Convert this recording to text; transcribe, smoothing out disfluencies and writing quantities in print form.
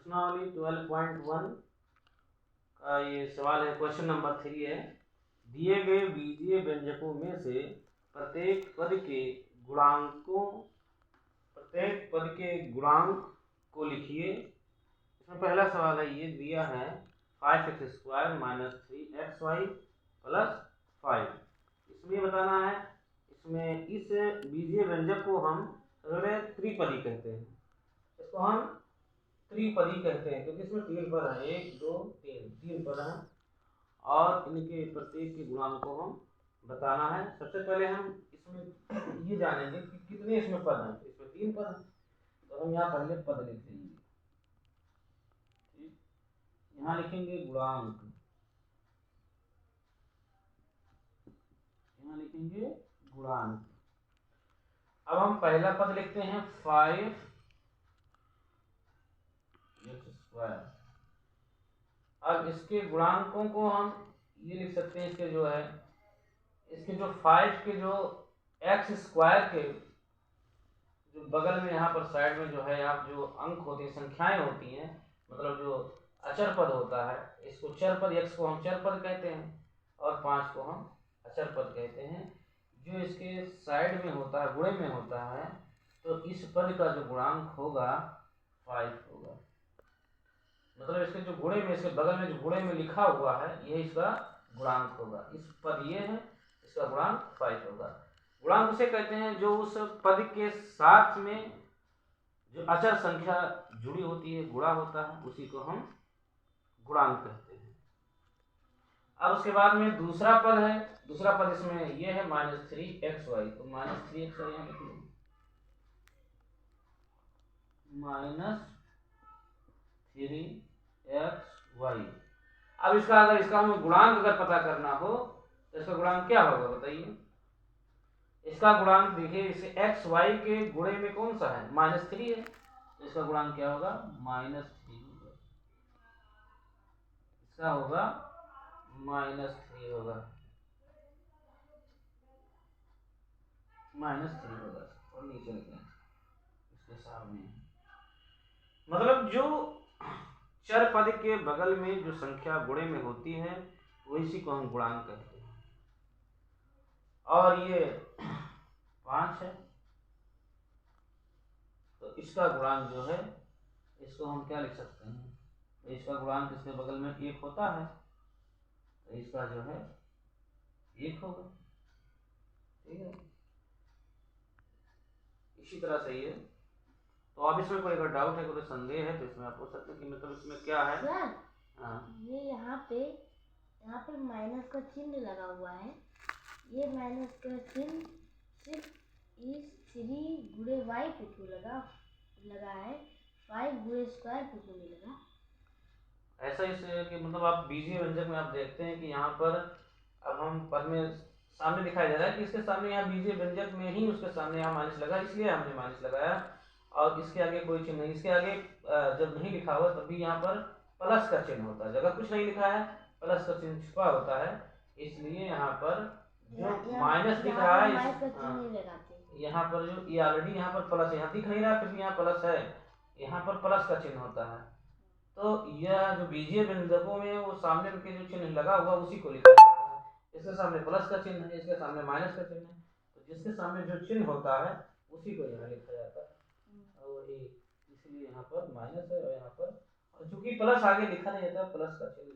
प्रश्नावली 12.1 का ये सवाल है। क्वेश्चन नंबर 3 है, दिए गए बीजीय व्यंजकों में से प्रत्येक पद के गुणांक को लिखिए। इसमें पहला सवाल है, ये दिया है 5x² - 3xy + 5। इसमें बताना है, इसमें इस बीजीय व्यंजक को हम त्रिपदी कहते हैं। इसको हम त्रिपदी कहते हैं क्योंकि इसमें 3 पद हैं, 1 2 3 पद हैं और इनके प्रत्येक के गुणांक को हम बताना है। सबसे पहले हम इसमें ये जानेंगे कि कितने इसमें पद हैं। इसमें 3 पद हैं, तो हम यहाँ पहले पद लिख देंगे। यहाँ लिखेंगे गुणांक, यहाँ लिखेंगे गुणांक। अब हम पहला पद लिखते हैं 5x²। अब इसके गुणांकों को हम ये लिख सकते हैं, इसके जो है, इसके जो 5 के जो x² के जो बगल में यहाँ पर साइड में जो है, यहाँ जो अंक होते हैं, संख्याएं होती हैं, मतलब जो अचर पद होता है, इसको चर पद, x को हम चर पद कहते हैं और 5 को हम अचर पद कहते हैं। जो इसके साइड में होता है, गुणे में होता है, तो इस पद का जो गुणांक होगा 5 होगा। मतलब इसके जो गुणे में, इसके बगल में जो गुणे में लिखा हुआ है, यह इसका गुणांक होगा। इस पद ये है, इसका गुणांक 5 होगा। गुणांक उसे कहते हैं जो उस पद के साथ में जो अचर संख्या जुड़ी होती है, गुणा होता है, उसी को हम गुणांक कहते हैं। अब उसके बाद में दूसरा पद है, दूसरा पद इसमें ये है -3xy, तो -3xy यहाँ लिख लो, -3xy। अब इसका अगर इसका हमें गुणांक अगर पता करना हो तो इसका गुणांक क्या होगा बताइए। इसका गुणांक देखिए, इसे xy के गुणे में कौन सा है, -3 है, तो इसका गुणांक क्या होगा, -3 होगा। इसका होगा -3 होगा, -3 होगा। और नीचे लिखें इसके सामने, मतलब जो चर पद के बगल में जो संख्या गुणे में होती है, वैसी को हम गुणांक कहते हैं। और ये 5 है, तो इसका गुणांक जो है, इसको हम क्या लिख सकते हैं, तो इसका गुणांक इसके बगल में 1 होता है, तो इसका जो है 1 होगा। ठीक है, इसी तरह से ये। तो अब इसमें कोई अगर डाउट है, कोई संदेह है, तो इसमें आप पूछ सकते हैं कि मतलब इसमें क्या है। ये यहाँ पे माइनस का चिन्ह लगा हुआ है, ये माइनस का चिन्ह सिर्फ इस 3 गुणे y पे क्यों लगा है, 5 गुणे स्क्वायर पे क्यों नहीं लगा? ऐसा इसलिए कि मतलब आप बीजीय व्यंजक में आप देखते हैं कि यहाँ पर अब हम पद में सामने दिखाई दे रहा है कि इसके सामने यहाँ बीजीय व्यंजक में ही उसके सामने यहाँ माइनस लगा, इसलिए हमने माइनस लगाया। और इसके आगे कोई चिन्ह नहीं, इसके आगे जब नहीं लिखा हुआ तब भी यहाँ पर प्लस का चिन्ह होता है। अगर कुछ नहीं लिखा है, प्लस का चिन्ह छुपा होता है, इसलिए यहाँ पर जो माइनस दिख रहा है, यहाँ पर जो ये ऑलरेडी यहाँ पर प्लस, यहाँ दिख नहीं रहा, फिर भी यहाँ प्लस है, यहाँ पर प्लस का चिन्ह होता है। तो यह जो बीजीय व्यंजकों में वो सामने के जो चिन्ह लगा हुआ उसी को लिखा जाता है। इसके सामने प्लस का चिन्ह है, इसके सामने माइनस का चिन्ह है, तो जिसके सामने जो चिन्ह होता है उसी को यहाँ लिखा जाता है। और इसलिए यहाँ पर माइनस है और यहाँ पर, और चूंकि प्लस आगे लिखा नहीं जाता, प्लस का चिन्ह